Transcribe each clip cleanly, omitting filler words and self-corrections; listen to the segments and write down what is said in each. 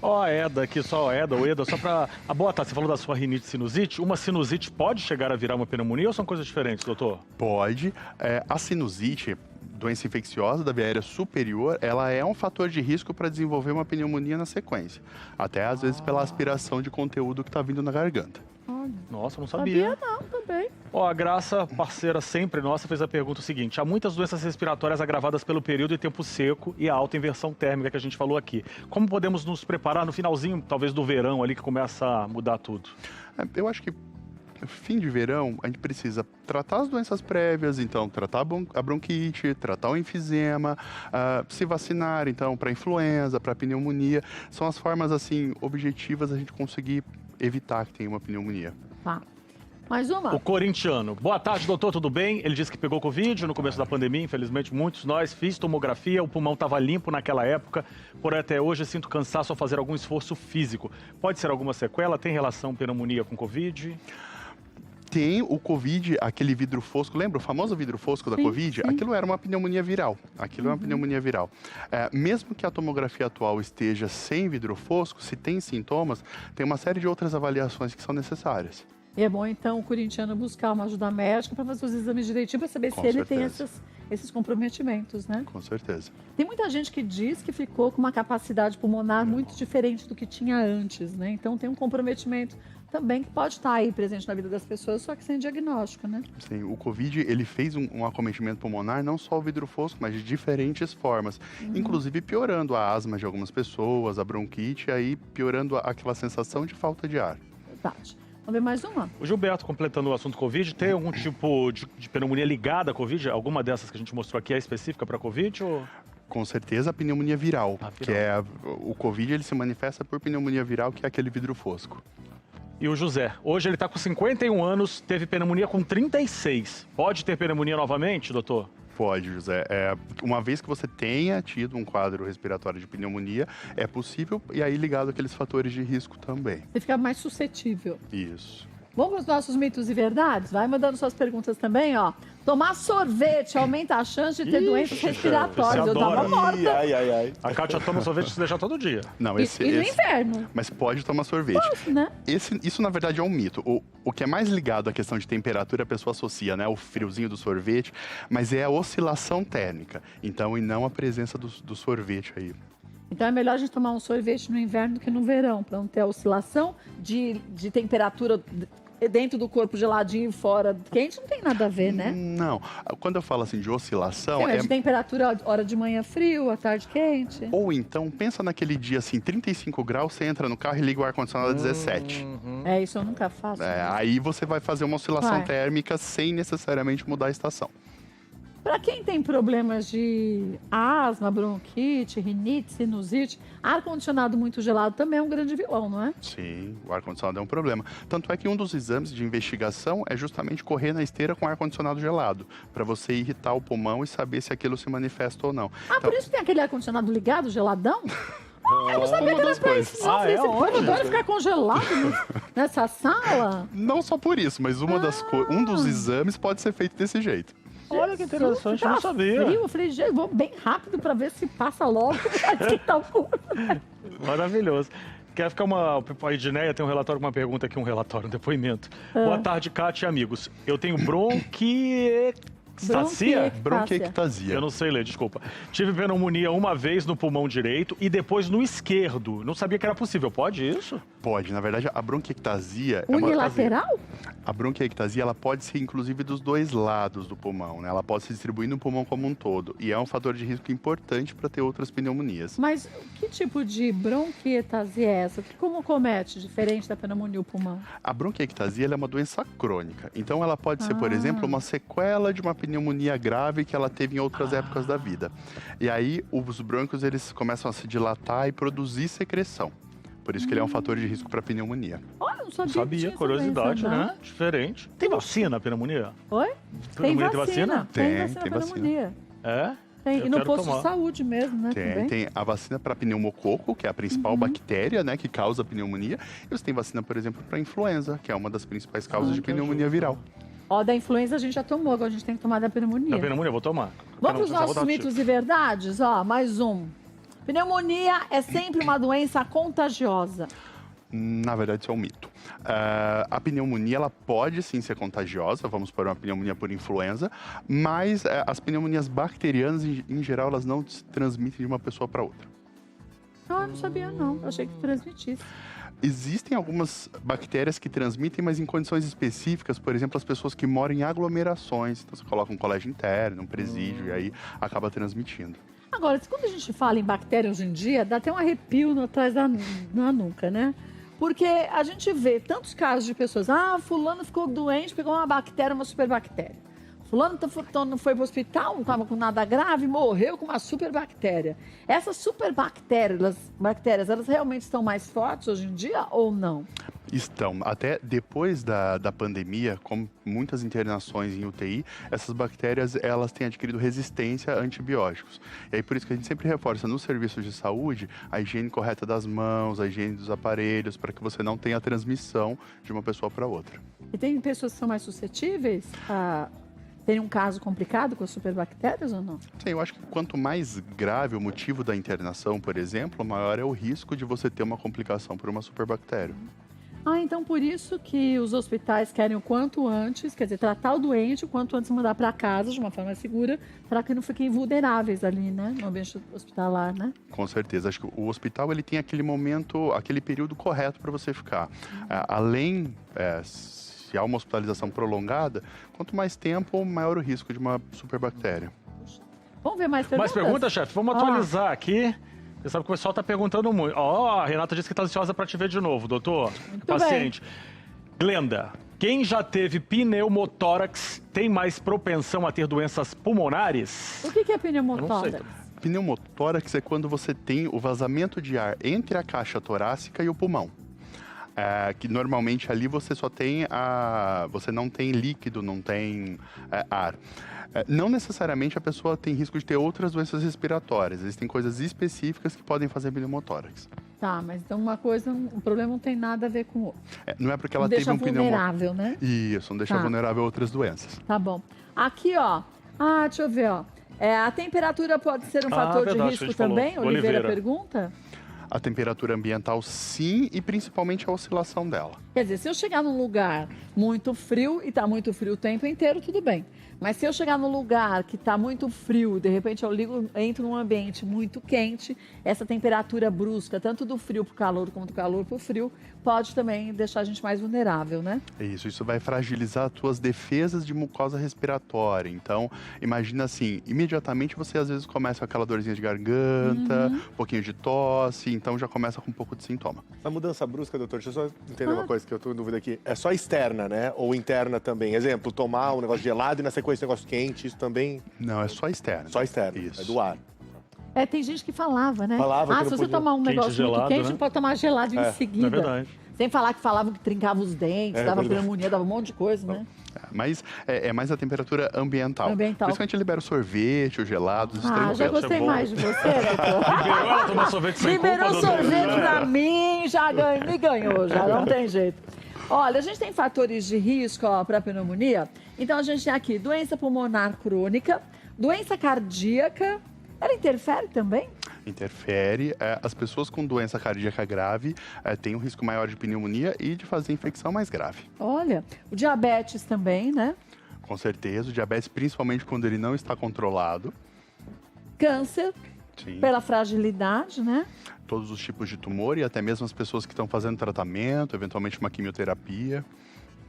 Ó, a Eda aqui, só a Eda, o Eda, só pra... Boa tarde, você falou da sua rinite e sinusite. Uma sinusite pode chegar a virar uma pneumonia ou são coisas diferentes, doutor? Pode. A sinusite, doença infecciosa da via aérea superior, ela é um fator de risco para desenvolver uma pneumonia na sequência. Até às vezes pela aspiração de conteúdo que está vindo na garganta. Nossa, não sabia. Sabia não, também. Ó, a Graça, parceira sempre nossa, fez a pergunta seguinte. Há muitas doenças respiratórias agravadas pelo período e tempo seco e a alta inversão térmica que a gente falou aqui. Como podemos nos preparar no finalzinho, talvez do verão ali, que começa a mudar tudo? Eu acho que fim de verão, a gente precisa tratar as doenças prévias, então tratar a bronquite, tratar o enfisema, se vacinar, então, para influenza, para pneumonia. São as formas, assim, objetivas a gente conseguir evitar que tenha uma pneumonia. Tá. Mais uma. O corintiano. Boa tarde, doutor, tudo bem? Ele disse que pegou Covid no começo da pandemia, infelizmente muitos nós. Fiz tomografia, o pulmão estava limpo naquela época, porém até hoje sinto cansaço ao fazer algum esforço físico. Pode ser alguma sequela? Tem relação pneumonia com Covid? Tem o Covid, aquele vidro fosco, lembra o famoso vidro fosco da Covid? Sim. Aquilo era uma pneumonia viral. Aquilo é uma pneumonia viral. Mesmo que a tomografia atual esteja sem vidro fosco, se tem sintomas, tem uma série de outras avaliações que são necessárias. E é bom, então, o corintiano buscar uma ajuda médica para fazer os exames direitinho, para saber Com se ele tem certeza. esses comprometimentos, né? Com certeza. Tem muita gente que diz que ficou com uma capacidade pulmonar muito diferente do que tinha antes, né? Então, tem um comprometimento também que pode estar aí presente na vida das pessoas, só que sem diagnóstico, né? Sim, o Covid, ele fez um acometimento pulmonar, não só o vidro fosco, mas de diferentes formas. Inclusive piorando a asma de algumas pessoas, a bronquite, aí piorando aquela sensação de falta de ar. Verdade. Vamos ver mais uma? O Gilberto, completando o assunto Covid, tem algum tipo de pneumonia ligada à Covid? Alguma dessas que a gente mostrou aqui é específica para Covid? Ou... Com certeza a pneumonia viral, viral. que é o Covid, ele se manifesta por pneumonia viral, que é aquele vidro fosco. E o José, hoje ele está com 51 anos, teve pneumonia com 36. Pode ter pneumonia novamente, doutor? Pode, José. Uma vez que você tenha tido um quadro respiratório de pneumonia, é possível, e aí ligado àqueles fatores de risco também. Você fica mais suscetível. Isso. Vamos para os nossos mitos e verdades? Vai mandando suas perguntas também, ó. Tomar sorvete aumenta a chance de ter doenças respiratórias. você Eu tava adora. morta. Ai. A Kátia toma sorvete se deixar todo dia. Não, E no inverno. Mas pode tomar sorvete. Pode, né? Isso, na verdade, é um mito. O que é mais ligado à questão de temperatura, a pessoa associa, né? O friozinho do sorvete, mas é a oscilação térmica. Então, e não a presença do sorvete aí. Então é melhor a gente tomar um sorvete no inverno do que no verão, para não ter a oscilação de temperatura dentro do corpo geladinho e fora quente, não tem nada a ver, né? Não. Quando eu falo assim de oscilação, Sim, é de temperatura, hora de manhã frio, à tarde quente. Ou então, pensa naquele dia assim, 35 graus, você entra no carro e liga o ar-condicionado a 17. É, isso eu nunca faço. Aí você vai fazer uma oscilação Vai. térmica sem necessariamente mudar a estação. Para quem tem problemas de asma, bronquite, rinite, sinusite, ar-condicionado muito gelado também é um grande vilão, não é? Sim, o ar-condicionado é um problema. Tanto é que um dos exames de investigação é justamente correr na esteira com ar-condicionado gelado, para você irritar o pulmão e saber se aquilo se manifesta ou não. Por isso tem aquele ar-condicionado ligado, geladão? Eu não sabia que era pra isso, não. Falei, esse corredor ficar congelado nessa sala? Não só por isso, mas um dos exames pode ser feito desse jeito. Olha que interessante, eu não Tá sabia. frio. Eu falei, gente, vou bem rápido para ver se passa logo. Tá Maravilhoso. Quer ficar a Edneia tem um relatório com uma pergunta aqui, um depoimento. Boa tarde, Kátia e amigos. Eu tenho bronquiectasia? Eu não sei ler, desculpa. Tive pneumonia uma vez no pulmão direito e depois no esquerdo. Não sabia que era possível. Pode isso? Pode. Na verdade, a bronquiectasia... Unilateral? A bronquiectasia, ela pode ser, inclusive, dos dois lados do pulmão, né? Ela pode se distribuir no pulmão como um todo. E é um fator de risco importante para ter outras pneumonias. Mas que tipo de bronquiectasia é essa? Como comete, diferente da pneumonia, o pulmão? A bronquiectasia, ela é uma doença crônica. Então, ela pode ser, por exemplo, uma sequela de uma pneumonia grave que ela teve em outras épocas da vida. E aí, os brônquios, eles começam a se dilatar e produzir secreção. Por isso que ele é um fator de risco para pneumonia. Olha, não sabia. Sabia, curiosidade, né? Diferente. Tem vacina a pneumonia? Oi? Tem Pneumonia vacina? Tem vacina vacina. para pneumonia. É? Tem. Eu E no quero posto tomar. de saúde mesmo, né? Tem a vacina para pneumococo, que é a principal bactéria, né, que causa pneumonia. E você tem vacina, por exemplo, para influenza, que é uma das principais causas de pneumonia viral. Ó, da influenza a gente já tomou, agora a gente tem que tomar da pneumonia. Da pneumonia, vou tomar. Vamos para os nossos mitos e verdades? Ó, mais um. Pneumonia é sempre uma doença contagiosa. Na verdade, isso é um mito. A pneumonia, ela pode sim ser contagiosa, vamos por uma pneumonia por influenza, mas as pneumonias bacterianas, em geral, elas não se transmitem de uma pessoa para outra. Ah, eu não sabia não, eu achei que transmitisse. Existem algumas bactérias que transmitem, mas em condições específicas, por exemplo, as pessoas que moram em aglomerações. Então, você coloca um colégio interno, um presídio, e aí acaba transmitindo. Agora, quando a gente fala em bactéria hoje em dia, dá até um arrepio atrás da nuca, né? Porque a gente vê tantos casos de pessoas, fulano ficou doente, pegou uma bactéria, uma superbactéria. Fulano não foi para o hospital, não estava com nada grave, morreu com uma superbactéria. Essas superbactérias, elas realmente estão mais fortes hoje em dia ou não? Estão. Até depois da pandemia, com muitas internações em UTI, essas bactérias elas têm adquirido resistência a antibióticos. E aí por isso que a gente sempre reforça nos serviços de saúde a higiene correta das mãos, a higiene dos aparelhos, para que você não tenha a transmissão de uma pessoa para outra. E tem pessoas que são mais suscetíveis a ter um caso complicado com as superbactérias ou não? Sim, eu acho que quanto mais grave o motivo da internação, por exemplo, maior é o risco de você ter uma complicação por uma superbactéria. Então por isso que os hospitais querem o quanto antes, quer dizer, tratar o doente o quanto antes mandar para casa de uma forma segura, para que não fiquem vulneráveis ali, né, no ambiente hospitalar, né? Com certeza. Acho que o hospital ele tem aquele momento, aquele período correto para você ficar. Além, se há uma hospitalização prolongada, quanto mais tempo, maior o risco de uma superbactéria. Vamos ver mais perguntas? Mais perguntas, chefe? Vamos atualizar aqui. Você sabe que o pessoal está perguntando muito. A Renata disse que está ansiosa para te ver de novo, doutor. Muito paciente. Bem. Glenda, quem já teve pneumotórax tem mais propensão a ter doenças pulmonares? O que é pneumotórax? Pneumotórax é quando você tem o vazamento de ar entre a caixa torácica e o pulmão. Que normalmente ali você só tem você não tem líquido, não tem ar. Não necessariamente a pessoa tem risco de ter outras doenças respiratórias. Existem coisas específicas que podem fazer pneumotórax. Tá, mas então um problema não tem nada a ver com o outro. Não é porque ela teve um vulnerável, né? Isso, não deixa vulnerável a outras doenças. Tá bom. Aqui, ó. Deixa eu ver, ó. A temperatura pode ser um fator de risco também? Oliveira pergunta. A temperatura ambiental, sim, e principalmente a oscilação dela. Quer dizer, se eu chegar num lugar muito frio e tá muito frio o tempo inteiro, tudo bem. Mas se eu chegar num lugar que está muito frio, de repente eu entro num ambiente muito quente, essa temperatura brusca, tanto do frio para o calor como do calor para o frio, pode também deixar a gente mais vulnerável, né? Isso vai fragilizar as tuas defesas de mucosa respiratória. Então, imagina assim, imediatamente você às vezes começa com aquela dorzinha de garganta, um pouquinho de tosse, então já começa com um pouco de sintoma. A mudança brusca, doutor, deixa eu só entender uma coisa que eu estou em dúvida aqui. É só externa, né? Ou interna também? Exemplo, tomar um negócio gelado e na sequência um negócio quente, isso também... Não, é só externo. Só externo, isso. É do ar. Tem gente que falava, né? Falava se você tomar um negócio gelado, muito quente, né? não pode tomar gelado em seguida. É verdade. Sem falar que falavam que trincava os dentes, dava pneumonia, dava um monte de coisa, né? Mas é mais a temperatura ambiental. Por isso que a gente libera o sorvete, o gelado, os já gostei mais de você, doutor. Liberou ela tomar sorvete sem culpa, Liberou sorvete pra mim, me ganhou, já não tem jeito. Olha, a gente tem fatores de risco para pneumonia. Então, a gente tem aqui doença pulmonar crônica, doença cardíaca. Ela interfere também? Interfere. As pessoas com doença cardíaca grave têm um risco maior de pneumonia e de fazer infecção mais grave. Olha, o diabetes também, né? Com certeza. O diabetes, principalmente quando ele não está controlado. Câncer. Sim. Pela fragilidade, né? Todos os tipos de tumor e até mesmo as pessoas que estão fazendo tratamento, eventualmente uma quimioterapia.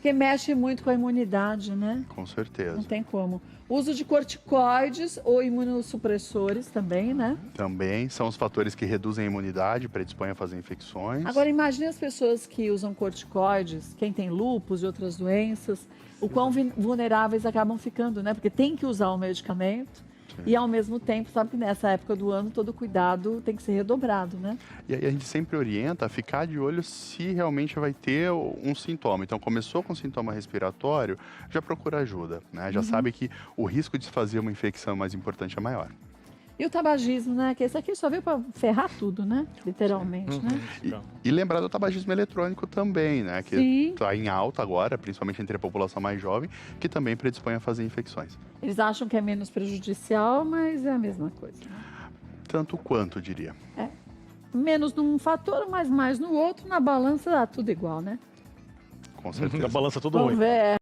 Que mexe muito com a imunidade, né? Com certeza. Não tem como. Uso de corticoides ou imunossupressores também, né? Também são os fatores que reduzem a imunidade, predispõem a fazer infecções. Agora, imagine as pessoas que usam corticoides, quem tem lúpus e outras doenças, o quão vulneráveis acabam ficando, né? Porque tem que usar o medicamento. Sim. E, ao mesmo tempo, sabe que nessa época do ano todo cuidado tem que ser redobrado, né? E aí a gente sempre orienta a ficar de olho se realmente vai ter um sintoma. Então, começou com sintoma respiratório, já procura ajuda, né? Já sabe que o risco de se fazer uma infecção mais importante é maior. E o tabagismo, né? Que esse aqui só veio para ferrar tudo, né? Literalmente, né? E lembrar do tabagismo eletrônico também, né? Que está em alta agora, principalmente entre a população mais jovem, que também predispõe a fazer infecções. Eles acham que é menos prejudicial, mas é a mesma coisa, né? tanto quanto, diria. Menos num fator, mas mais no outro. Na balança dá tudo igual, né? Com certeza. A balança tudo Vamos ruim. ver.